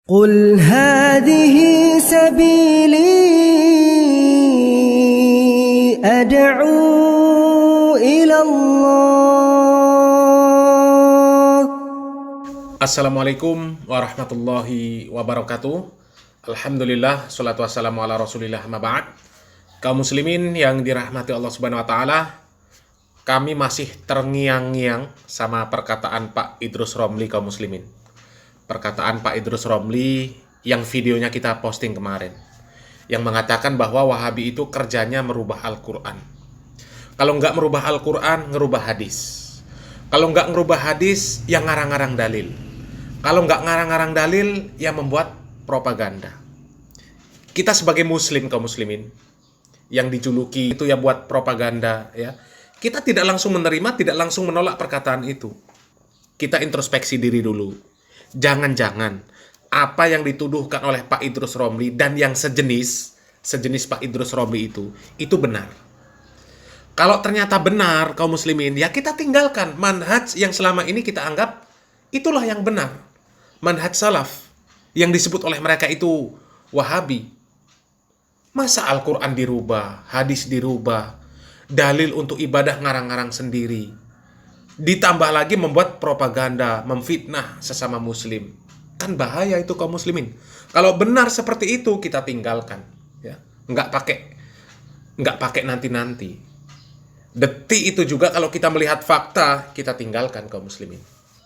قل هذه سبيلي أدعو إلى الله. Assalamualaikum warahmatullahi wabarakatuh. Alhamdulillah, salatu wassalamu ala rasulillah, amma ba'd. Kaum muslimin yang dirahmati Allah subhanahu wa ta'ala, kami masih terngiang-ngiang sama perkataan Pak Idrus Romli, kaum muslimin. Perkataan Pak Idrus Romli yang videonya kita posting kemarin, yang mengatakan bahwa Wahabi itu kerjanya merubah Al-Quran. Kalau nggak merubah Al-Quran, ngerubah hadis. Kalau nggak ngerubah hadis, yang ngarang-ngarang dalil. Kalau nggak ngarang-ngarang dalil, yang membuat propaganda. Kita sebagai muslim, kaum muslimin, yang dijuluki itu ya buat propaganda, ya. Kita tidak langsung menerima, tidak langsung menolak perkataan itu. Kita introspeksi diri dulu. Jangan-jangan apa yang dituduhkan oleh Pak Idrus Romli dan yang sejenis Pak Idrus Romli itu benar. Kalau ternyata benar, kaum muslimin, ya kita tinggalkan manhaj yang selama ini kita anggap itulah yang benar. Manhaj salaf yang disebut oleh mereka itu Wahabi. Masa Al-Quran dirubah, hadis dirubah, dalil untuk ibadah ngarang-ngarang sendiri, ditambah lagi membuat propaganda, memfitnah sesama muslim. Kan bahaya itu, kaum muslimin. Kalau benar seperti itu, kita tinggalkan, ya. Nggak pakai nanti-nanti. Detik itu juga kalau kita melihat fakta, kita tinggalkan, kaum muslimin.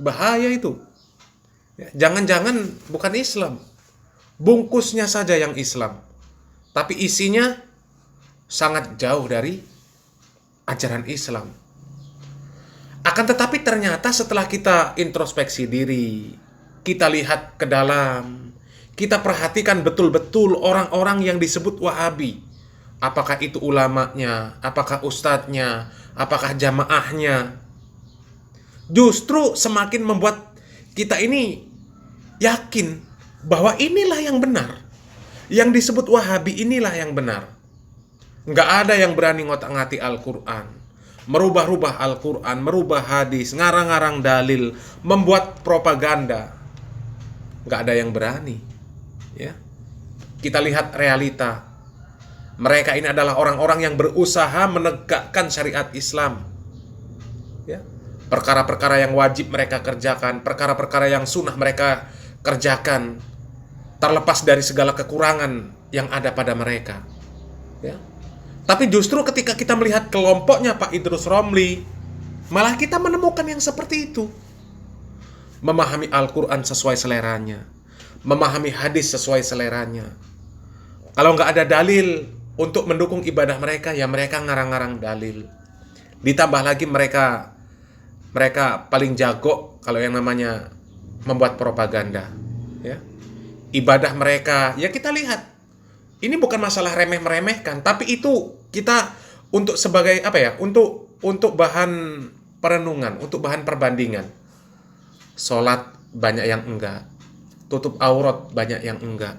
Bahaya itu, ya. Jangan-jangan bukan Islam, bungkusnya saja yang Islam, tapi isinya sangat jauh dari ajaran Islam. Akan tetapi ternyata setelah kita introspeksi diri, kita lihat ke dalam, kita perhatikan betul-betul orang-orang yang disebut Wahabi. Apakah itu ulamanya, apakah ustadznya, apakah jamaahnya. Justru semakin membuat kita ini yakin bahwa inilah yang benar. Yang disebut Wahabi inilah yang benar. Nggak ada yang berani ngotak-ngatik Al-Quran, merubah-rubah Al-Quran, merubah hadis, ngarang-ngarang dalil, membuat propaganda. Nggak ada yang berani, ya. Kita lihat realita. Mereka ini adalah orang-orang yang berusaha menegakkan syariat Islam, ya. Perkara-perkara yang wajib mereka kerjakan, perkara-perkara yang sunnah mereka kerjakan, terlepas dari segala kekurangan yang ada pada mereka, ya. Tapi justru ketika kita melihat kelompoknya Pak Idrus Romli, malah kita menemukan yang seperti itu. Memahami Al-Quran sesuai seleranya, memahami hadis sesuai seleranya. Kalau nggak ada dalil untuk mendukung ibadah mereka, ya mereka ngarang-ngarang dalil. Ditambah lagi mereka paling jago kalau yang namanya membuat propaganda, ya. Ibadah mereka, ya kita lihat. Ini bukan masalah remeh-meremehkan, tapi itu kita untuk sebagai apa ya? Untuk bahan perenungan, untuk bahan perbandingan. Sholat banyak yang enggak, tutup aurat banyak yang enggak.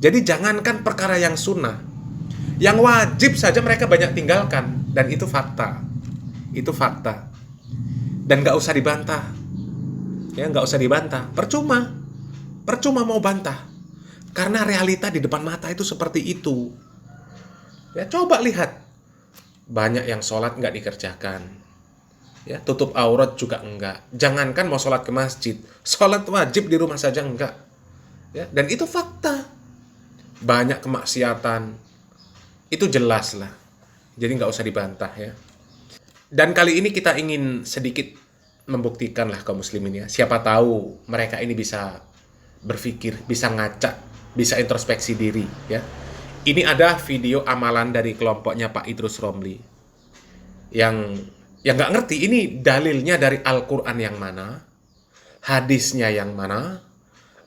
Jadi jangankan perkara yang sunnah, yang wajib saja mereka banyak tinggalkan, dan itu fakta. Itu fakta. Dan nggak usah dibantah. Ya, nggak usah dibantah. Percuma mau bantah. Karena realita di depan mata itu seperti itu. Ya, coba lihat. Banyak yang sholat nggak dikerjakan. Ya, tutup aurat juga enggak. Jangankan mau sholat ke masjid. Sholat wajib di rumah saja enggak. Ya, dan itu fakta. Banyak kemaksiatan. Itu jelas lah. Jadi nggak usah dibantah, ya. Dan kali ini kita ingin sedikit membuktikan lah kaum muslimin, ya. Siapa tahu mereka ini bisa berpikir, bisa ngaca, bisa introspeksi diri, ya. Ini ada video amalan dari kelompoknya Pak Idrus Romli yang nggak ngerti ini dalilnya dari Al-Quran yang mana, hadisnya yang mana,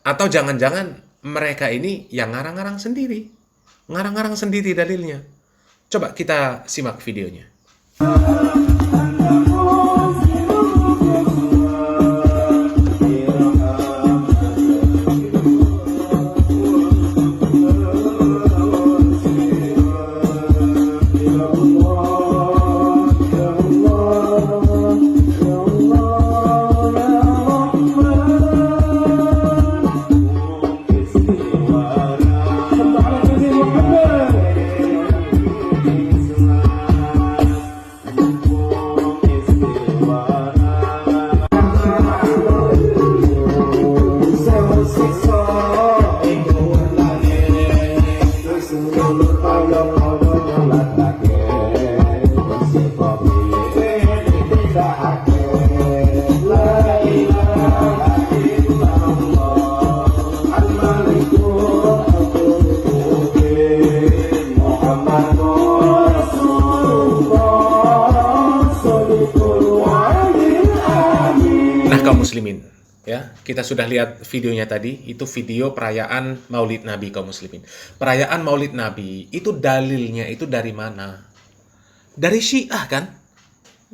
atau jangan-jangan mereka ini yang ngarang-ngarang sendiri dalilnya. Coba kita simak videonya. kaum muslimin, ya, kita sudah lihat videonya tadi, itu video perayaan Maulid Nabi kaum muslimin. Perayaan Maulid Nabi itu dalilnya itu dari mana? Dari Syiah kan?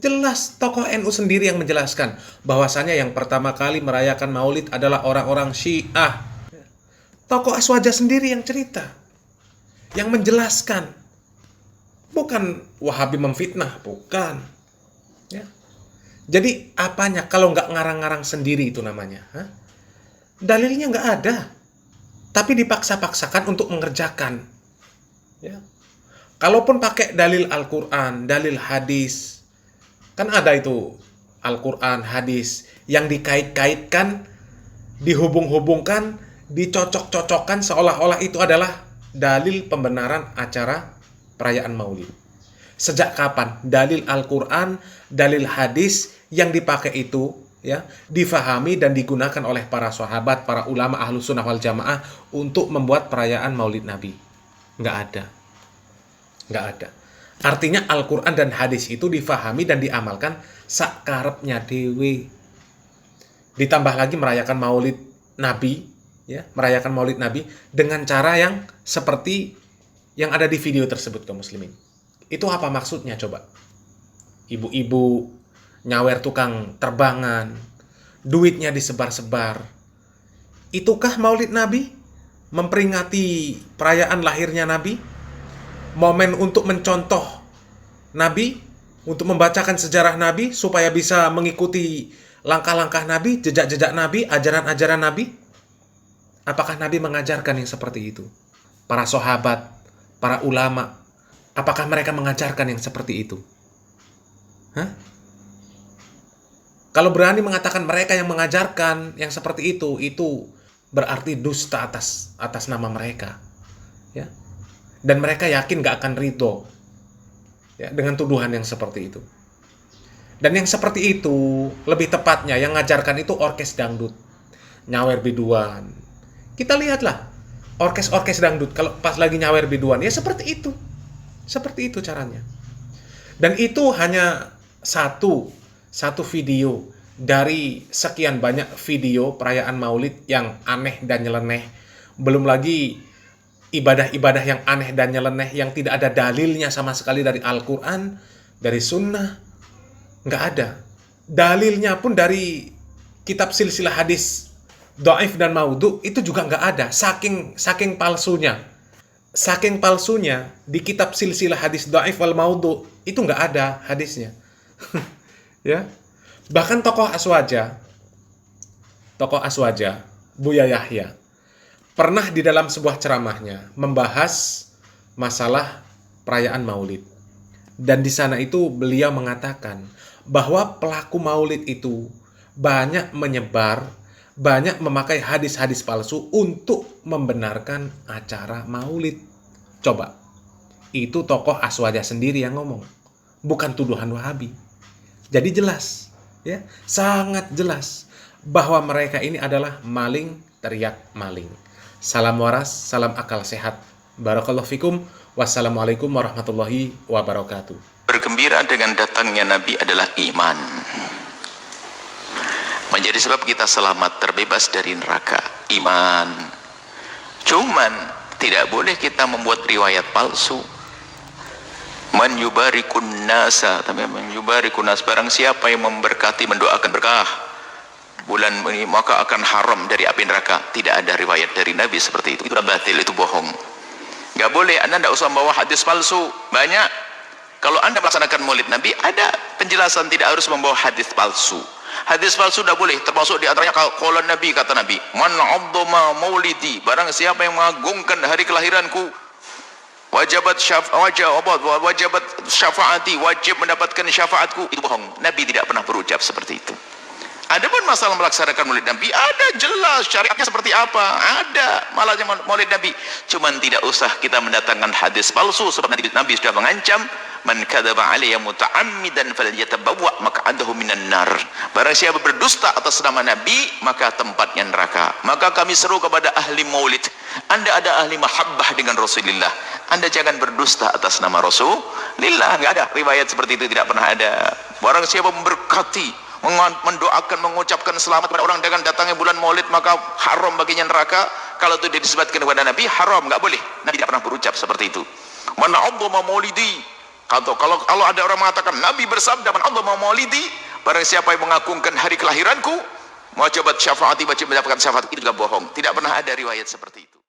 Jelas tokoh NU sendiri yang menjelaskan bahwasanya yang pertama kali merayakan Maulid adalah orang-orang Syiah. Tokoh Aswaja sendiri yang cerita, yang menjelaskan. Bukan Wahabi memfitnah, bukan. Ya. Jadi apanya kalau nggak ngarang-ngarang sendiri itu namanya? Hah? Dalilnya nggak ada, tapi dipaksa-paksakan untuk mengerjakan. Ya. Kalaupun pakai dalil Al-Quran, dalil hadis, kan ada itu Al-Quran, hadis yang dikait-kaitkan, dihubung-hubungkan, dicocok-cocokkan seolah-olah itu adalah dalil pembenaran acara perayaan Maulid. Sejak kapan dalil Al-Quran, dalil hadis yang dipakai itu ya difahami dan digunakan oleh para sahabat, para ulama ahlu sunnah wal jamaah untuk membuat perayaan Maulid Nabi? Nggak ada. Nggak ada. Artinya Al-Quran dan hadis itu difahami dan diamalkan sakarepnya dewe. Ditambah lagi merayakan Maulid Nabi, ya, merayakan Maulid Nabi dengan cara yang seperti yang ada di video tersebut kaum muslimin. Itu apa maksudnya coba? Ibu-ibu nyawer tukang terbangan, duitnya disebar-sebar. Itukah Maulid Nabi? Memperingati perayaan lahirnya Nabi? Momen untuk mencontoh Nabi, untuk membacakan sejarah Nabi supaya bisa mengikuti langkah-langkah Nabi, jejak-jejak Nabi, ajaran-ajaran Nabi? Apakah Nabi mengajarkan yang seperti itu? Para sahabat, para ulama, apakah mereka mengajarkan yang seperti itu? Hah? Kalau berani mengatakan mereka yang mengajarkan yang seperti itu berarti dusta atas nama mereka. Ya. Dan mereka yakin gak akan ridho ya, dengan tuduhan yang seperti itu. Dan yang seperti itu, lebih tepatnya yang ngajarkan itu orkes dangdut, nyawer biduan. Kita lihatlah orkes dangdut kalau pas lagi nyawer biduan, ya seperti itu. Seperti itu caranya. Dan itu hanya satu video dari sekian banyak video perayaan Maulid yang aneh dan nyeleneh. Belum lagi ibadah-ibadah yang aneh dan nyeleneh yang tidak ada dalilnya sama sekali dari Al-Quran, dari Sunnah. Nggak ada. Dalilnya pun dari kitab silsilah hadis dhaif dan maudhu itu juga nggak ada. Saking palsunya. Saking palsunya di kitab silsilah hadis dhaif wal maudhu itu nggak ada hadisnya. Ya. Bahkan tokoh Aswaja, Buya Yahya, pernah di dalam sebuah ceramahnya membahas masalah perayaan Maulid. Dan di sana itu beliau mengatakan bahwa pelaku Maulid itu banyak menyebar, banyak memakai hadis-hadis palsu untuk membenarkan acara Maulid. Coba, itu tokoh Aswaja sendiri yang ngomong, bukan tuduhan Wahabi. Jadi jelas, ya, sangat jelas bahwa mereka ini adalah maling teriak maling. Salam waras, salam akal sehat. Barakallahu fikum. Wassalamualaikum warahmatullahi wabarakatuh. Bergembira dengan datangnya Nabi adalah iman. Menjadi sebab kita selamat terbebas dari neraka. Iman. Cuman tidak boleh kita membuat riwayat palsu. Man yubarikun nasa, barang siapa yang memberkati, mendoakan berkah bulan ini maka akan haram dari api neraka. Tidak ada riwayat dari Nabi seperti itu. Itu batil, itu bohong. Gak boleh, Anda tidak usah membawa hadis palsu. Banyak. Kalau Anda melaksanakan maulid Nabi, ada penjelasan tidak harus membawa hadis palsu. Hadis palsu tidak boleh. Termasuk di antaranya qala Nabi, kata Nabi, man 'azzama maulidi, barang siapa yang mengagungkan hari kelahiranku, wajibat syafaati, wajib mendapatkan syafaatku. Itu bohong. Nabi tidak pernah berucap seperti itu. Adapun masalah melaksanakan maulid Nabi, ada jelas syariatnya seperti apa, ada malahnya maulid Nabi. Cuman tidak usah kita mendatangkan hadis palsu, sebab Nabi sudah mengancam, man kadzaba alayya muta'ammidan falyatabawwa maq'adahu minan nar. Barang siapa berdusta atas nama Nabi, maka tempatnya neraka. Maka kami seru kepada ahli maulid, Anda ada ahli mahabbah dengan Rasulullah, Anda jangan berdusta atas nama Rasulullah. Nggak ada riwayat seperti itu, tidak pernah ada. Barang siapa memberkati, mendoakan, mengucapkan selamat pada orang dengan datangnya bulan Maulid, maka haram baginya neraka. Kalau itu disebutkan kepada Nabi, haram, nggak boleh. Nabi tidak pernah berucap seperti itu. Man 'azzama maulidi, kalau ada orang mengatakan Nabi bersabda man 'azzama maulidi, barang siapa yang mengagungkan hari kelahiranku, mau coba syafaati, wajib mendapatkan syafaat, itu juga bohong. Tidak pernah ada riwayat seperti itu.